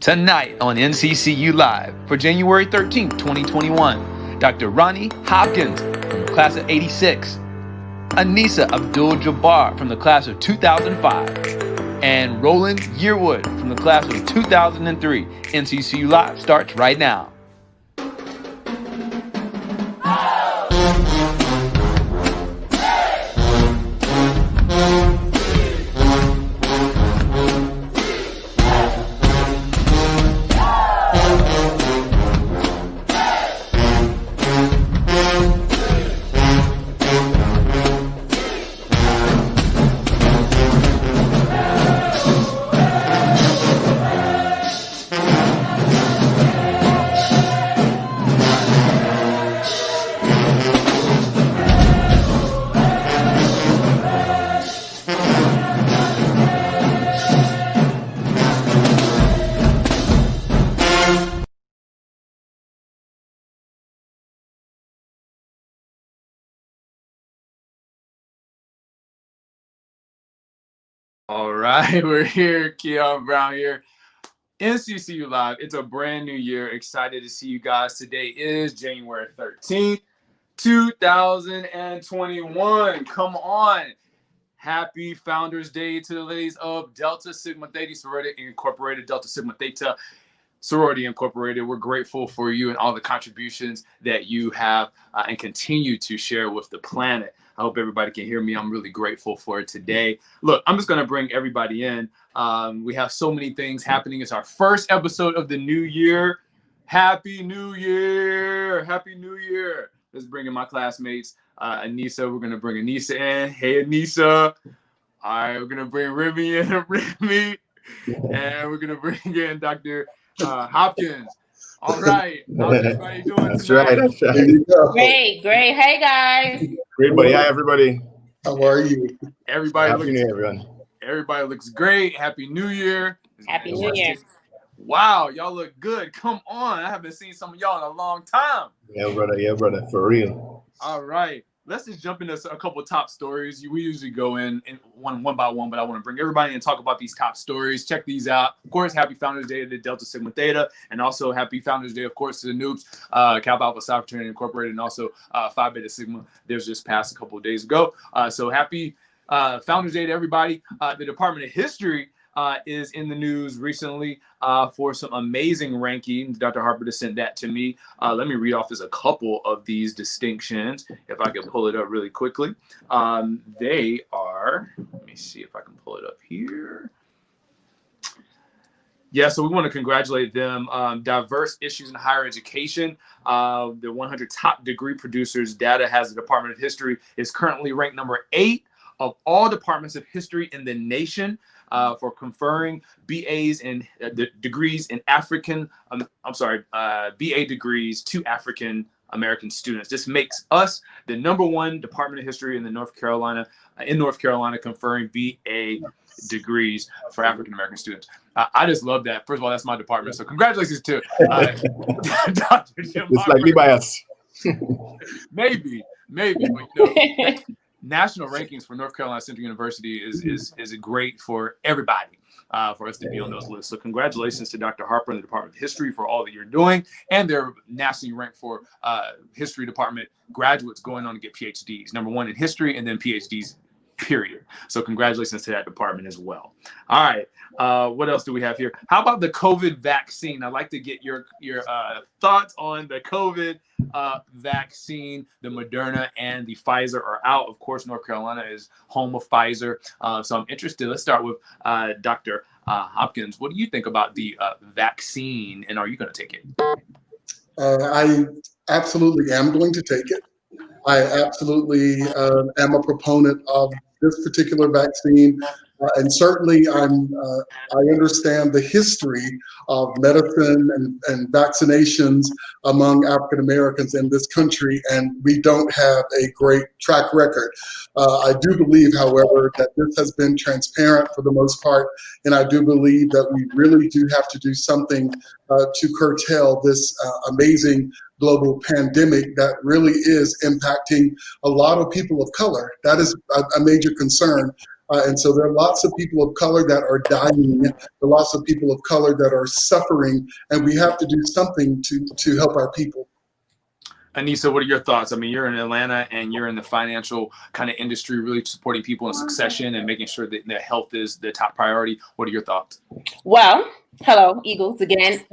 Tonight on NCCU Live for January 13th, 2021, Dr. Ronnie Hopkins from the class of 86, Aneesah Abdul-Jabbaar from the class of 2005, and Roland Yearwood from the class of 2003. NCCU Live starts right now. All right, we're here. Keon Brown here. NCCU Live. It's a brand new year. Excited to see you guys. Today is January 13th, 2021. Come on. Happy Founders Day to the ladies of Delta Sigma Theta Sorority Incorporated, Delta Sigma Theta Sorority Incorporated. We're grateful for you and all the contributions that you have and continue to share with the planet. I hope everybody can hear me. I'm really grateful for it today. Look, I'm just going to bring everybody in. We have so many things happening. It's our first episode of the new year. Happy New Year. Happy New Year. Let's bring in my classmates. Aneesah, we're going to bring Aneesah in. Hey, Aneesah. All right, we're going to bring Remy in. Remy. And we're going to bring in Dr. Hopkins. All right. How's everybody doing tonight? That's right. Great. Hey, guys. Great, buddy. Hi, everybody. How are you? Happy New Year, everyone. Everybody looks great. Happy New Year. Happy New Year. Wow, y'all look good. Come on. I haven't seen some of y'all in a long time. Yeah, brother. For real. All right. Let's just jump into a couple of top stories. We usually go in one by one, but I want to bring everybody in and talk about these top stories. Check these out. Of course, happy Founders Day to Delta Sigma Theta, and also happy Founders Day, of course, to the Noobs, Kappa Alpha Psi Fraternity Incorporated, and also Phi Beta Sigma. There's just passed a couple of days ago. So happy Founders Day to everybody. The Department of History is in the news recently for some amazing rankings. Dr. Harper just sent that to me. Let me read off just a couple of these distinctions, if I can pull it up really quickly. They are, let me see if I can pull it up here. Yeah, so we want to congratulate them. Diverse issues in higher education. The 100 top degree producers data has the Department of History is currently ranked number 8 of all departments of history in the nation. For conferring BAs and degrees in BA degrees to African American students. This makes us the #1 Department of History in North Carolina conferring BA degrees for African American students. I just love that. First of all, that's my department, so congratulations to Dr. Jim. It's like me by us. Maybe, but national rankings for North Carolina Central University is great for everybody, for us to be on those lists. So congratulations to Dr. Harper and the Department of History for all that you're doing. And they're nationally ranked for history department graduates going on to get PhDs, #1 in history and then PhDs, period. So congratulations to that department as well. All right. What else do we have here? How about the COVID vaccine? I'd like to get your thoughts on the COVID vaccine. The Moderna and the Pfizer are out. Of course, North Carolina is home of Pfizer. So I'm interested. Let's start with Dr. Hopkins. What do you think about the vaccine, and are you going to take it? I absolutely am going to take it. I absolutely am a proponent of this particular vaccine. And certainly I understand the history of medicine and vaccinations among African Americans in this country, and we don't have a great track record. I do believe, however, that this has been transparent for the most part, and I do believe that we really do have to do something to curtail this amazing global pandemic that really is impacting a lot of people of color. That is a major concern And so there are lots of people of color that are dying. There are lots of people of color that are suffering, and we have to do something to help our people. Aneesah, what are your thoughts? I mean, you're in Atlanta and you're in the financial kind of industry, really supporting people in succession and making sure that their health is the top priority. What are your thoughts? Well, hello, Eagles again.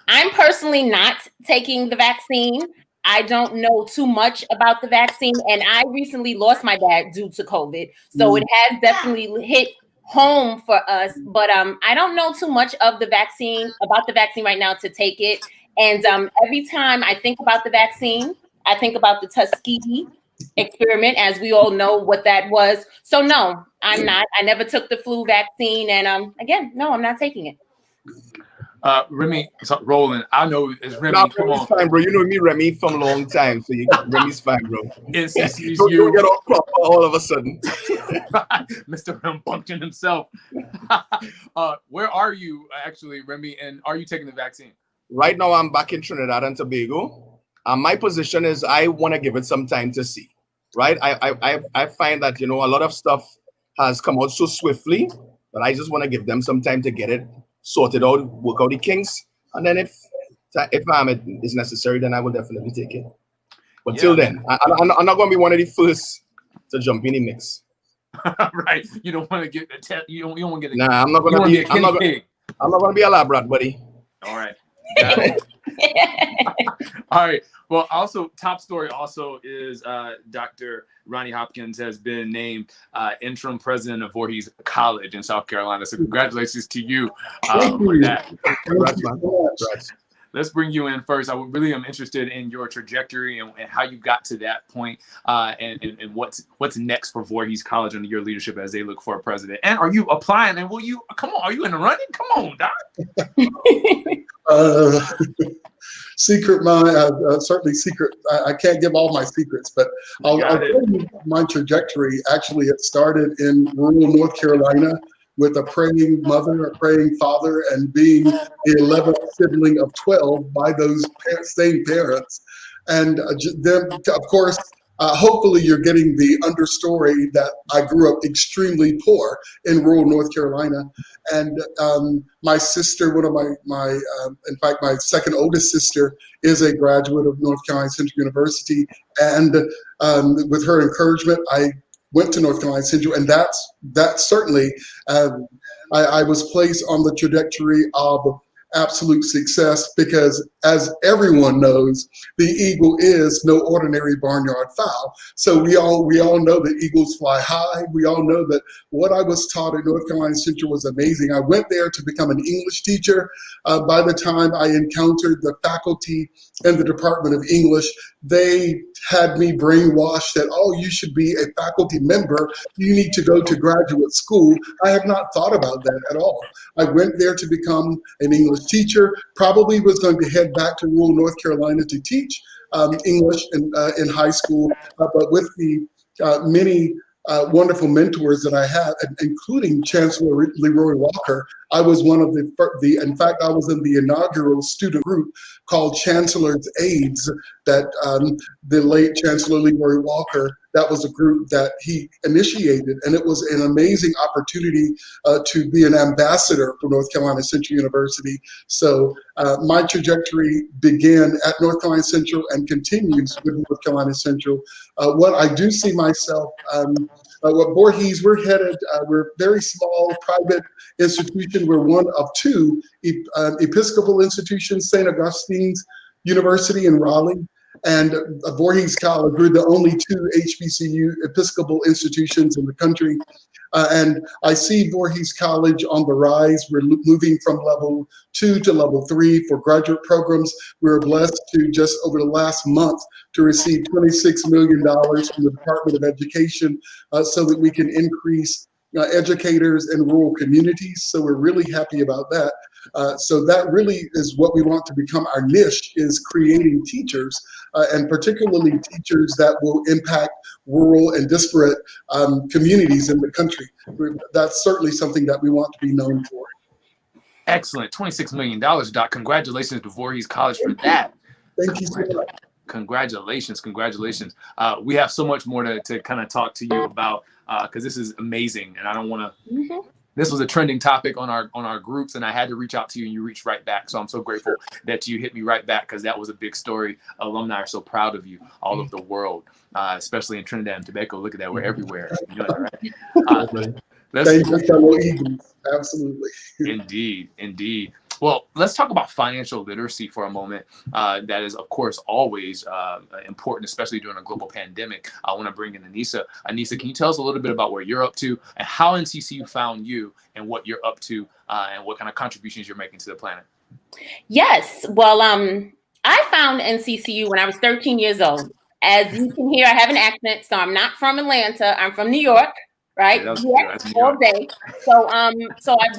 I'm personally not taking the vaccine. I don't know too much about the vaccine, and I recently lost my dad due to COVID, so it has definitely hit home for us. But I don't know too much of the vaccine right now to take it. And every time I think about the vaccine, I think about the Tuskegee experiment, as we all know what that was. So no, I'm not. I never took the flu vaccine, and again, no, I'm not taking it. Remy, Roland, I know it's Remy. Nah, Come Remy's on, fine, bro. You know me, Remy, from a long time, so Remy's fine, bro. NCC's Don't you, get all proper all of a sudden. Mr. Rambunctious himself. Where are you actually, Remy? And are you taking the vaccine? Right now, I'm back in Trinidad and Tobago. My position is I want to give it some time to see. Right? I find that, a lot of stuff has come out so swiftly that I just want to give them some time to get it sorted out, work out the kinks, and then if it is necessary, then I will definitely take it. But till then, I'm not going to be one of the first to jump in the mix. Right? You don't want to get a test. You don't want to get a. Nah, I'm not going to be. I'm not going to be a lab rat, buddy. All right. All right. Well, also top story also is Dr. Ronnie Hopkins has been named interim president of Voorhees College in South Carolina. So congratulations to you for that. Congrats, man. Congrats. Let's bring you in first. I really am interested in your trajectory and how you got to that point, and what's next for Voorhees College under your leadership as they look for a president. And are you applying? And are you in the running? Come on, Doc. Secret, certainly secret. I can't give all my secrets, but I'll tell you my trajectory. Actually, it started in rural North Carolina with a praying mother, a praying father, and being the 11th sibling of 12 by those same parents. And then, of course, hopefully you're getting the understory that I grew up extremely poor in rural North Carolina. And my sister, one of in fact, my second oldest sister is a graduate of North Carolina Central University. And with her encouragement, I went to North Carolina Central, and that's certainly, I was placed on the trajectory of absolute success because, as everyone knows, the eagle is no ordinary barnyard fowl. So we all know that eagles fly high. We all know that what I was taught at North Carolina Central was amazing. I went there to become an English teacher. By the time I encountered the faculty in the Department of English, they had me brainwashed that, oh, you should be a faculty member. You need to go to graduate school. I have not thought about that at all. I went there to become an English teacher, probably was going to head back to rural North Carolina to teach English in high school, but with the many wonderful mentors that I had, including Chancellor Leroy Walker, I was one of in fact, I was in the inaugural student group called Chancellor's Aides that the late Chancellor Leroy Walker, that was a group that he initiated. And it was an amazing opportunity to be an ambassador for North Carolina Central University. So my trajectory began at North Carolina Central and continues with North Carolina Central. What I do see myself, what Voorhees, we're headed, we're a very small private institution. We're one of two Episcopal institutions, St. Augustine's University in Raleigh and Voorhees College. We're the only two HBCU Episcopal institutions in the country. And I see Voorhees College on the rise. We're moving from level 2 to level 3 for graduate programs. We were blessed to just over the last month to receive $26 million from the Department of Education so that we can increase educators in rural communities. So we're really happy about that. So that really is what we want to become. Our niche is creating teachers, and particularly teachers that will impact rural and disparate communities in the country. That's certainly something that we want to be known for. Excellent. $26 million, Doc. Congratulations to Voorhees College for that. Thank you so much. Congratulations. We have so much more to kind of talk to you about because this is amazing, and I don't want to. This was a trending topic on our groups, and I had to reach out to you, and you reached right back. So I'm so grateful that you hit me right back because that was a big story. Alumni are so proud of you, all over the world, especially in Trinidad and Tobago. Look at that, we're everywhere. You know that, right? Thank you, fellow Eagles. Absolutely. Indeed. Well, let's talk about financial literacy for a moment. That is, of course, always important, especially during a global pandemic. I want to bring in Aneesah. Aneesah, can you tell us a little bit about what you're up to and how NCCU found you and what you're up to and what kind of contributions you're making to the planet? Yes. Well, I found NCCU when I was 13 years old. As you can hear, I have an accent, so I'm not from Atlanta. I'm from New York. Right? Yeah, yes, all day. So I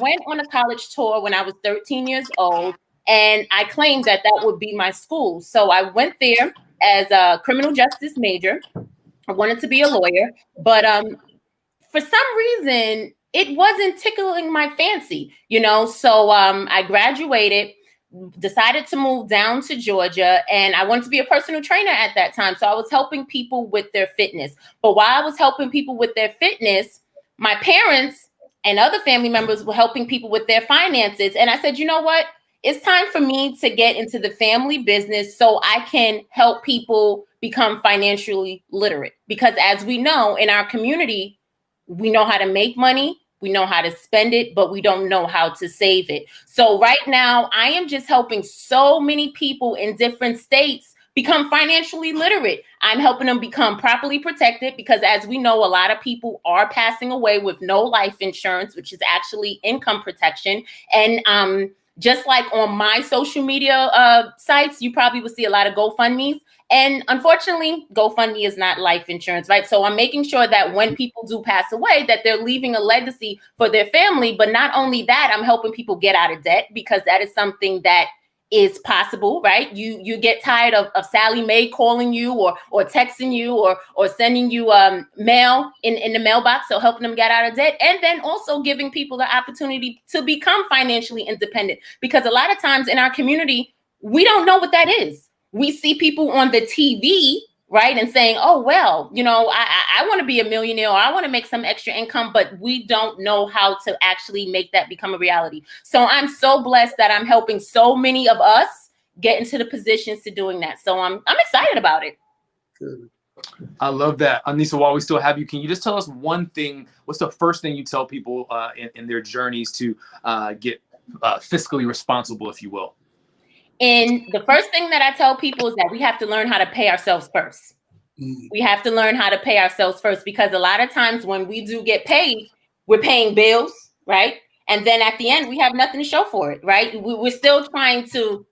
went on a college tour when I was 13 years old, and I claimed that would be my school. So I went there as a criminal justice major. I wanted to be a lawyer, but for some reason, it wasn't tickling my fancy, So I graduated, decided to move down to Georgia, and I wanted to be a personal trainer at that time. So I was helping people with their fitness. But while I was helping people with their fitness, my parents and other family members were helping people with their finances. And I said, you know what? It's time for me to get into the family business so I can help people become financially literate. Because as we know, in our community, we know how to make money. We know how to spend it, but we don't know how to save it. So right now, I am just helping so many people in different states become financially literate. I'm helping them become properly protected because, as we know, a lot of people are passing away with no life insurance, which is actually income protection. And just like on my social media sites, you probably will see a lot of GoFundMes. And unfortunately, GoFundMe is not life insurance, right? So I'm making sure that when people do pass away, that they're leaving a legacy for their family. But not only that, I'm helping people get out of debt because that is something that is possible, right? You get tired of Sally Mae calling you or texting you or sending you mail in the mailbox. So helping them get out of debt, and then also giving people the opportunity to become financially independent. Because a lot of times in our community, we don't know what that is. We see people on the TV, right? And saying, oh, well, I want to be a millionaire or I want to make some extra income, but we don't know how to actually make that become a reality. So I'm so blessed that I'm helping so many of us get into the positions to doing that. So I'm excited about it. Good. I love that. Aneesah, while we still have you, can you just tell us one thing? What's the first thing you tell people in their journeys to get fiscally responsible, if you will? And the first thing that I tell people is that we have to learn how to pay ourselves first. We have to learn how to pay ourselves first, because a lot of times when we do get paid, we're paying bills, right? And then at the end, we have nothing to show for it, right? We're still trying to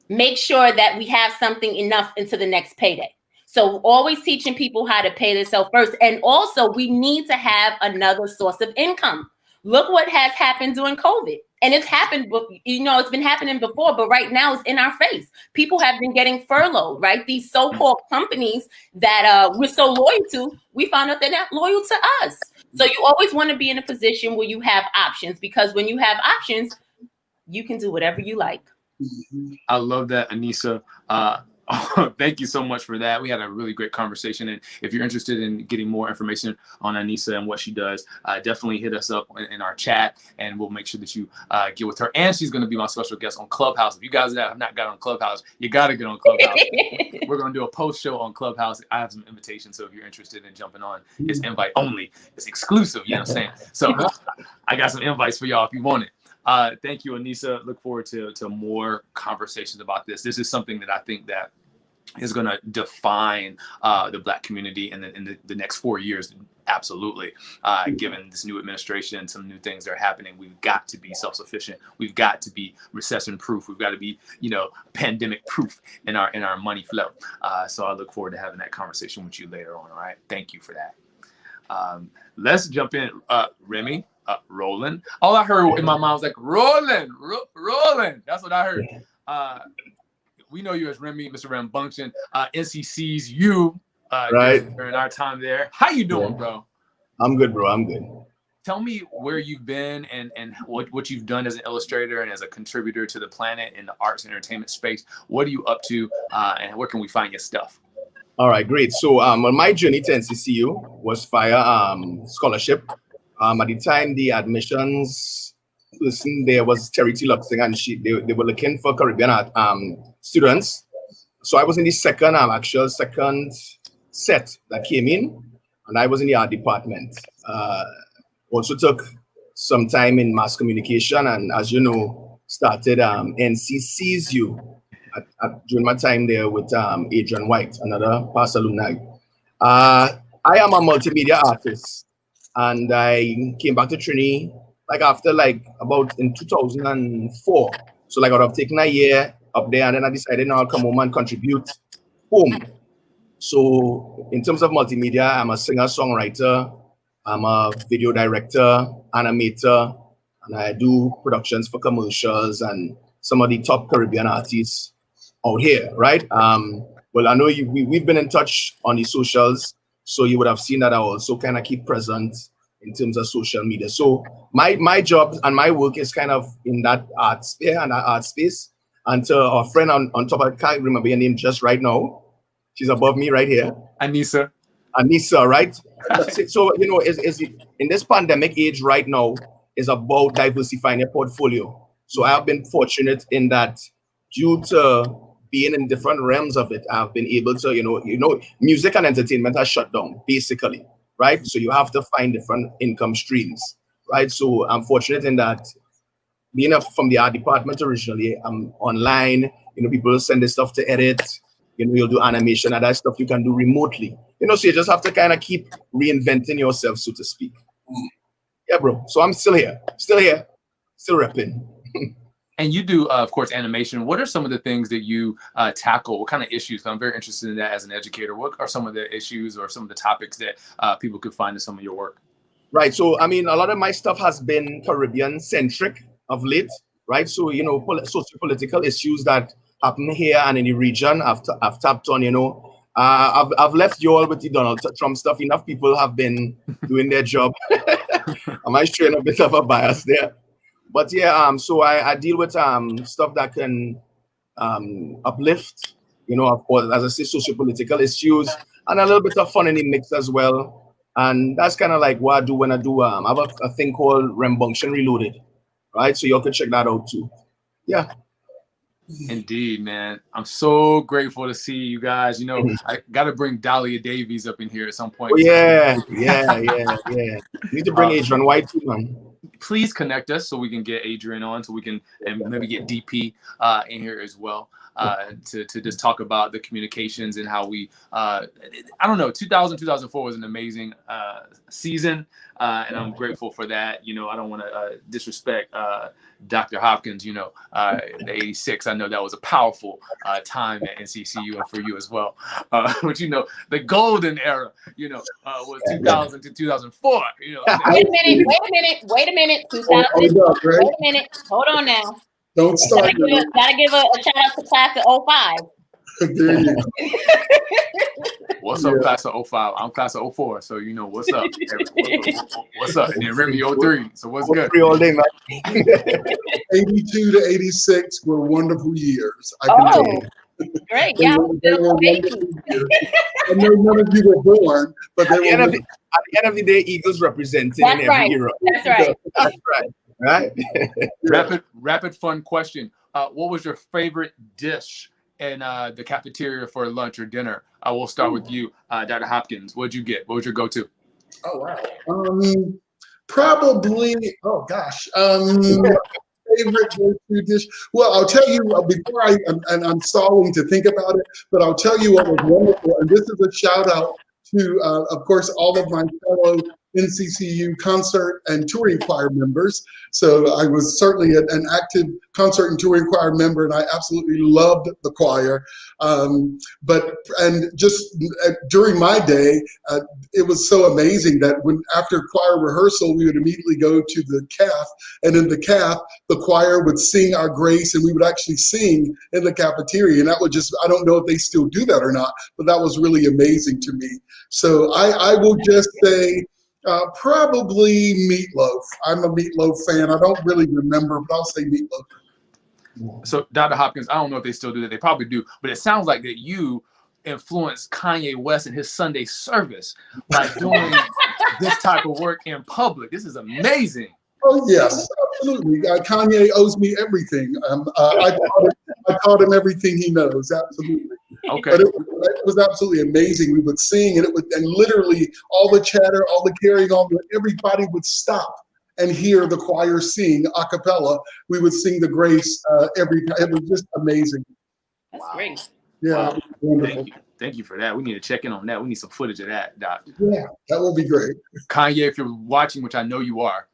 make sure that we have something enough into the next payday. So always teaching people how to pay themselves first. And also, we need to have another source of income. Look what has happened during COVID. And it's happened, it's been happening before, but right now it's in our face. People have been getting furloughed, right? These so-called companies that we're so loyal to, we found out they're not loyal to us. So you always want to be in a position where you have options, because when you have options, you can do whatever you like. I love that, Aneesah. Thank you so much for that. We had a really great conversation. And if you're interested in getting more information on Aneesah and what she does, definitely hit us up in our chat, and we'll make sure that you get with her. And she's going to be my special guest on Clubhouse. If you guys have not got on Clubhouse, you got to get on Clubhouse. We're going to do a post show on Clubhouse. I have some invitations, so if you're interested in jumping on, it's invite only. It's exclusive, you know what I'm saying? So I got some invites for y'all if you want it. Thank you, Aneesah. Look forward to more conversations about this. This is something that I think that is going to define the Black community in the next 4 years. Absolutely. Given this new administration, some new things are happening. We've got to be self-sufficient. We've got to be recession-proof. We've got to be, pandemic-proof in our money flow. So I look forward to having that conversation with you later on. All right. Thank you for that. Let's jump in. Remy. Roland. All I heard in my mind was like, Roland. That's what I heard. We know you as Remy, Mr. Rambunctious, NCC's you right during our time there. How you doing, bro? I'm good, bro. I'm good. tell me where you've been and what you've done as an illustrator and as a contributor to the planet in the arts and entertainment space. What are you up to, and where can we find your stuff? All right, great. So my journey to NCCU was via scholarship. At the time, the admissions person there was Terry T. Luxing, and they were looking for Caribbean art students. So I was in the second set that came in, and I was in the art department. Also took some time in mass communication, and as you know, started NCCSU during my time there with Adrian White, another past alumni. I am a multimedia artist, and I came back to Trinity after about in 2004. So I would have taken a year up there, and then I decided now I'll come home and contribute home. So in terms of multimedia, I'm a singer-songwriter, I'm a video director, animator, and I do productions for commercials and some of the top Caribbean artists out here, right? Well, I know we've been in touch on the socials, so you would have seen that I also kind of keep present in terms of social media. So my job and my work is kind of in that art sphere and that art space. And to our friend on top, I can't remember your name just right now. She's above me right here. Aneesah, right? So, is in this pandemic age right now is about diversifying your portfolio. So I have been fortunate in that due to being in different realms of it, I've been able to, music and entertainment are shut down, basically, right? So you have to find different income streams, right? So I'm fortunate in that being from the art department originally, I'm online, people send this stuff to edit, you'll do animation and that stuff you can do remotely. So you just have to kind of keep reinventing yourself, so to speak. Yeah, bro. So I'm still here, still repping. And you do, of course, animation. What are some of the things that you tackle? What kind of issues? I'm very interested in that as an educator. What are some of the issues or some of the topics that people could find in some of your work? Right. So, a lot of my stuff has been Caribbean centric of late, right? So, socio-political issues that happen here and in the region, I've tapped on, I've left you all with the Donald Trump stuff. Enough people have been doing their job. I might showing a bit of a bias there. But yeah, so I deal with stuff that can uplift, of course, as I say, socio-political issues and a little bit of fun in the mix as well. And that's kind of like what I do when I do, I have a thing called Rembunction Reloaded, right? So you all can check that out too. Yeah. Indeed, man. I'm so grateful to see you guys. I got to bring Dahlia Davies up in here at some point. Oh, yeah. You need to bring Adrian White too, man. Please connect us so we can get Adrian on, so we can and maybe get DP in here as well to just talk about the communications and how we I don't know, 2004 was an amazing season, and I'm grateful for that. I don't want to disrespect Dr. Hopkins, the 86. I know that was a powerful time at NCCU and for you as well. But the golden era, was 2000 to 2004. Wait a minute. 2000. Wait a minute. Hold on now. Don't start. Gotta give a shout out to class of 05. There you go. What's up, class of 05? I'm class of 04, so what's up. What's up? And then Remy 03, so what's good? 82 to 86 were wonderful years. I can tell you. Great. Yeah, they were wonderful years. I know none of you were born, but at the end of the day, Eagles represented in every era. That's right. That's right. Rapid fun question. What was your favorite dish in the cafeteria for lunch or dinner? We'll start with you, Dr. Hopkins. What'd you get? What was your go-to? Oh, wow. Probably, oh gosh. Favorite go-to dish? Well, I'll tell you before I'm stalling to think about it, but I'll tell you what was wonderful. And this is a shout out to, of course, all of my fellow NCCU concert and touring choir members. So I was certainly an active concert and touring choir member, and I absolutely loved the choir. And just during my day, it was so amazing that after choir rehearsal, we would immediately go to the calf, and in the calf, the choir would sing our grace, and we would actually sing in the cafeteria. And that would I don't know if they still do that or not, but that was really amazing to me. So I will just say, Probably Meatloaf. I'm a Meatloaf fan. I don't really remember, but I'll say Meatloaf. So, Dr. Hopkins, I don't know if they still do that. They probably do, but it sounds like that you influenced Kanye West in his Sunday service by doing this type of work in public. This is amazing. Oh yes, absolutely. Kanye owes me everything. I taught him everything he knows. Absolutely. Okay. But it was absolutely amazing. We would sing, and literally all the chatter, all the carrying on, everybody would stop and hear the choir sing a cappella. We would sing the grace every time. It was just amazing. That's great. Yeah, wow. wonderful. Thank you for that. We need to check in on that. We need some footage of that, Doc. Yeah, that will be great. Kanye, if you're watching, which I know you are,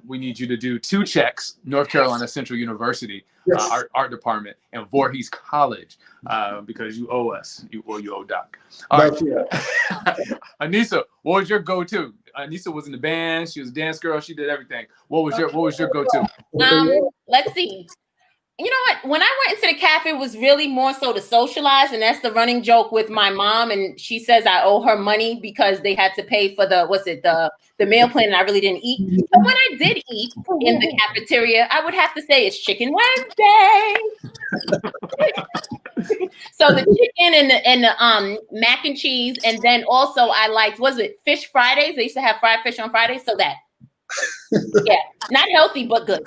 we need you to do 2 checks, North Carolina Central University, Yes. art department, and Voorhees College, because you owe us. You owe Doc. All right. Aneesah, what was your go-to? Aneesah was in the band. She was a dance girl. She did everything. What was your go-to? Let's see. You know what? When I went into the cafe, it was really more so to socialize, and that's the running joke with my mom. And she says I owe her money because they had to pay for the meal plan, and I really didn't eat. So when I did eat in the cafeteria, I would have to say it's Chicken Wednesday. So the chicken and the mac and cheese, and then also I liked, Fish Fridays? They used to have fried fish on Fridays, so that yeah, not healthy but good.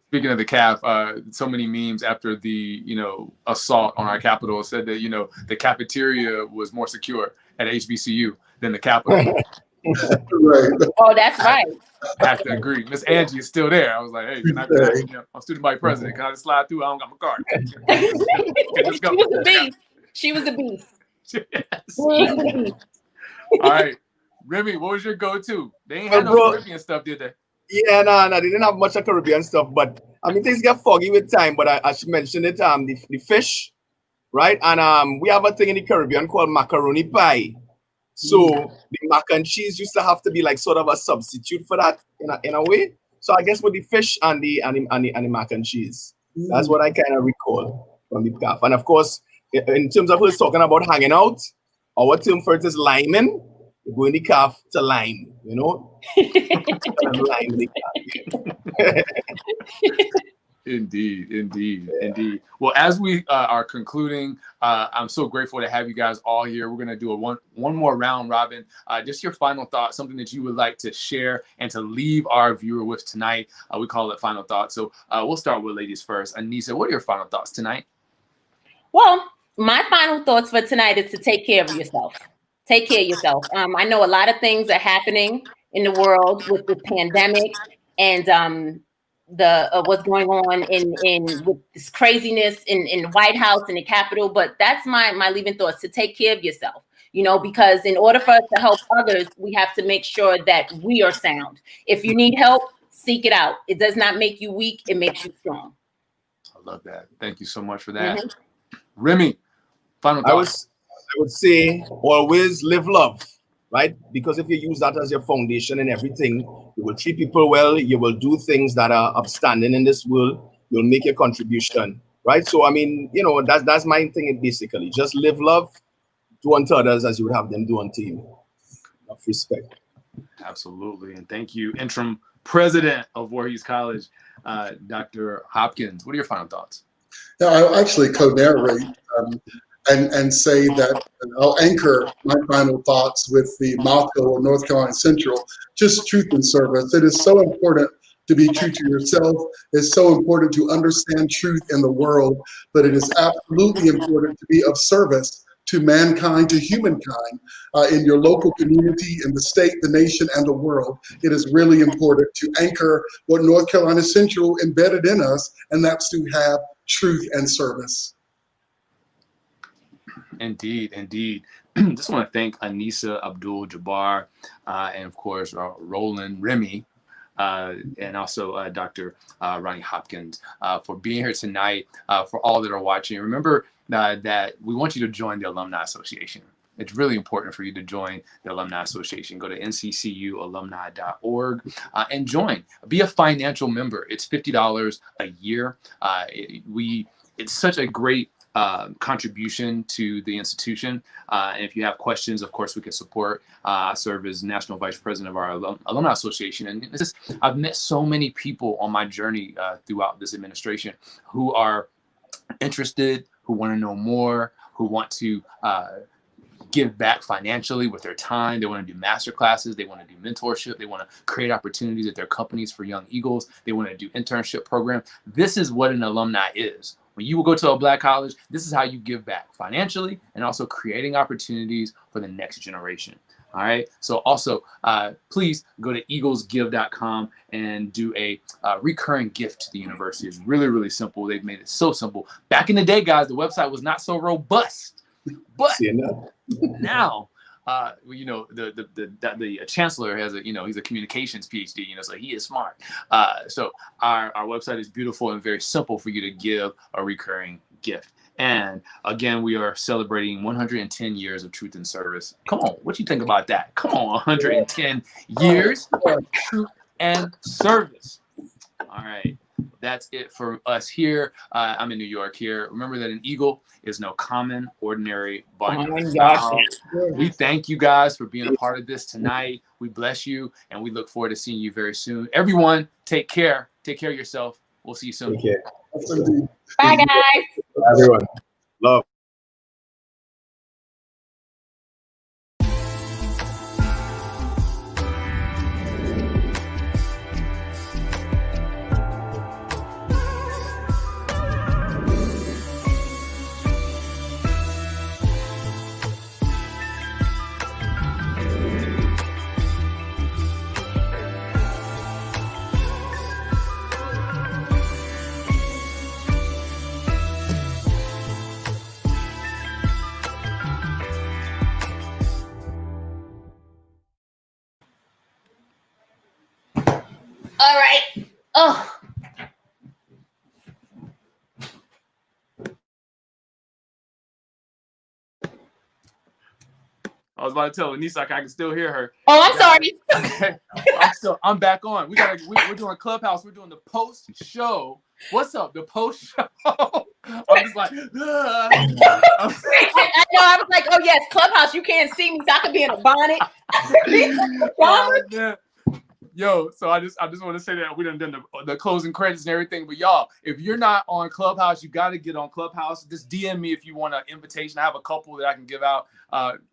Speaking of the calf, so many memes after the assault on our Capitol said that the cafeteria was more secure at HBCU than the Capitol. Right. Oh, that's right. I have to agree. Miss Angie is still there. I was like, hey, I'm student body president. Can I just slide through? I don't got my card. Okay, let's go. She was a beast. Yes. All right, Remy, what was your go-to? They ain't had no Caribbean stuff, did they? Yeah, no, they didn't have much of Caribbean stuff, but I mean things get foggy with time. But I should mention it, the fish, right? And we have a thing in the Caribbean called macaroni pie. So the mac and cheese used to have to be like sort of a substitute for that in a way. So I guess with the fish and the mac and cheese, that's what I kind of recall from the calf. And of course, in terms of who's talking about hanging out, our term for it is liming. You go in the calf to lime, lime in the calf. Indeed. Well, as we are concluding, I'm so grateful to have you guys all here. We're going to do one more round robin. Just your final thoughts, something that you would like to share and to leave our viewer with tonight. We call it final thoughts. So we'll start with ladies first. Aneesah, what are your final thoughts tonight? Well, my final thoughts for tonight is to take care of yourself. Take care of yourself. I know a lot of things are happening in the world with the pandemic and what's going on in with this craziness in the White House and the Capitol. But that's my leaving thoughts, to take care of yourself, because in order for us to help others, we have to make sure that we are sound. If you need help, seek it out. It does not make you weak. It makes you strong. I love that. Thank you so much for that. Remy, final thoughts. I would say always live love, right? Because if you use that as your foundation in everything, you will treat people well, you will do things that are upstanding in this world, you'll make your contribution, right? So, I mean, that's my thing basically. Just live love, do unto others as you would have them do unto you. Of respect. Absolutely. And thank you, interim president of Voorhees College, Dr. Hopkins. What are your final thoughts? Yeah, I'll actually co-narrate and say that I'll anchor my final thoughts with the motto of North Carolina Central, just truth and service. It is so important to be true to yourself. It's so important to understand truth in the world, but it is absolutely important to be of service to mankind, to humankind, in your local community, in the state, the nation, and the world. It is really important to anchor what North Carolina Central embedded in us, and that's to have truth and service. Indeed. Just want to thank Aneesah, Abdul-Jabbaar, and of course Roland, Remy, and also Dr. Ronnie Hopkins for being here tonight. For all that are watching, remember that we want you to join the Alumni Association. It's really important for you to join the Alumni Association. Go to nccualumni.org and join. Be a financial member. It's $50 a year. It's such a great contribution to the institution. And if you have questions, of course, we can support. I serve as National Vice President of our Alumni Association. And I've met so many people on my journey throughout this administration who are interested, who want to know more, who want to give back financially with their time. They want to do master classes. They want to do mentorship. They want to create opportunities at their companies for young Eagles. They want to do internship program. This is what an alumni is. When you will go to a Black college, this is how you give back financially and also creating opportunities for the next generation. All right. So also, please go to eaglesgive.com and do a recurring gift to the university. It's really, really simple. They've made it so simple. Back in the day, guys, the website was not so robust, but now, the chancellor has he's a communications PhD, so he is smart. So our website is beautiful and very simple for you to give a recurring gift. And again, we are celebrating 110 years of truth and service. Come on, what you think about that? Come on, 110 years of truth and service. All right. That's it for us here. I'm in New York here. Remember that an eagle is no common, ordinary barnyard fowl. We thank you guys for being a part of this tonight. We bless you, and we look forward to seeing you very soon. Everyone, take care. Take care of yourself. We'll see you soon. Take care. Bye, guys. Everyone. Love. All right. Oh. I was about to tell Aneesah I can still hear her. Oh, I'm sorry. Okay. I'm back on. We're doing Clubhouse. We're doing the post show. What's up? The post show. I'm just like, I know. I was like, oh yes, Clubhouse. You can't see me, so I could be in a bonnet. Oh, man. Yo, so I just want to say that we done the closing credits and everything. But y'all, if you're not on Clubhouse, you got to get on Clubhouse. Just DM me if you want an invitation. I have a couple that I can give out.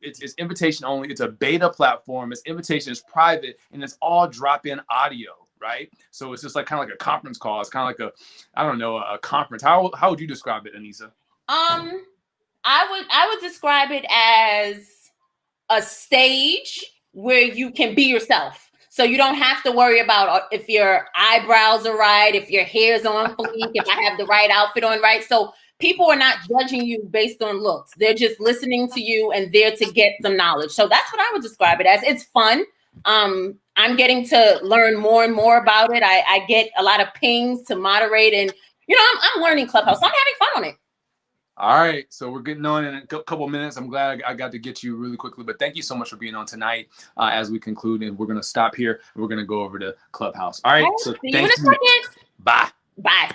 It's invitation only. It's a beta platform. It's invitation. It's private, and it's all drop-in audio, right? So it's just like kind of like a conference call. It's kind of like a conference. How would you describe it, Aneesah? I would describe it as a stage where you can be yourself. So you don't have to worry about if your eyebrows are right, if your hair's on fleek, if I have the right outfit on, right? So people are not judging you based on looks. They're just listening to you and there to get some knowledge. So that's what I would describe it as. It's fun. I'm getting to learn more and more about it. I get a lot of pings to moderate, and I'm learning Clubhouse. So I'm having fun on it. All right, so we're getting on in a couple minutes. I'm glad I got to get you really quickly, but thank you so much for being on tonight. As we conclude, and we're going to stop here, and we're going to go over to Clubhouse. All right, so see you in a second. Bye. Bye.